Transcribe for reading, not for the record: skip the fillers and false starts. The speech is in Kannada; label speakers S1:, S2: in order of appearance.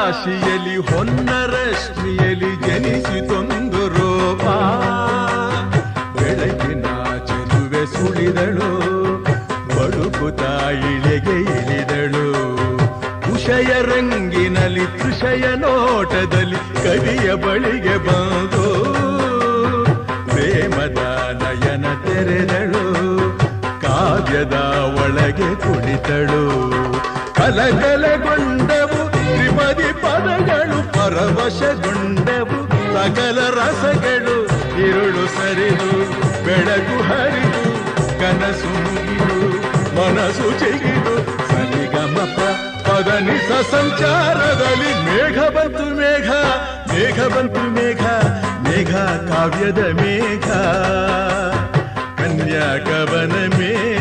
S1: ರಾಶಿಯಲ್ಲಿ ಹೊನ್ನರಶ್ಮಿಯಲ್ಲಿ ಜನಿಸಿತೊಂದು ರೂಪ. ಬೆಳಕಿನ ಚೆಲುವೆ ಸುಳಿದಳು, ಬಳುಕುತ ಇಳೆಗೆ ಇಳಿದಳು. ಉಷಯ ರಂಗಿನಲ್ಲಿ ತೃಷಯ ನೋಟದಲ್ಲಿ ಕವಿಯ ಬಳಿಗೆ ಬಂದು ಪ್ರೇಮದ ನಯನ ತೆರೆದಳು, ಕಾವ್ಯದ ಒಳಗೆ ಕುಳಿತಳು. ಕಲಕಲಗೊಂಡವು ತ್ರಿಪದಿ ಪದಗಳು, ಪರವಶಗೊಂಡವು ಸಕಲ ರಸಗಳು. ഇരുಳು ಸರಿದು ಬೆಳಕು ಹರಿದು ಕನಸು ಮುಗಿದು ಮನಸ್ಸು ಚಿಗಿದು ಸರಿಗಮಪ ಪದನಿಸ ಸಂಚಾರದಲ್ಲಿ ಮೇಘ ಬಂತು ಮೇಘ, ಮೇಘ ಬಂತು ಮೇಘ, ಮೇಘ ಕಾವ್ಯದ ಮೇಘ, ಕನ್ಯಾಕವನ ಮೇಘ.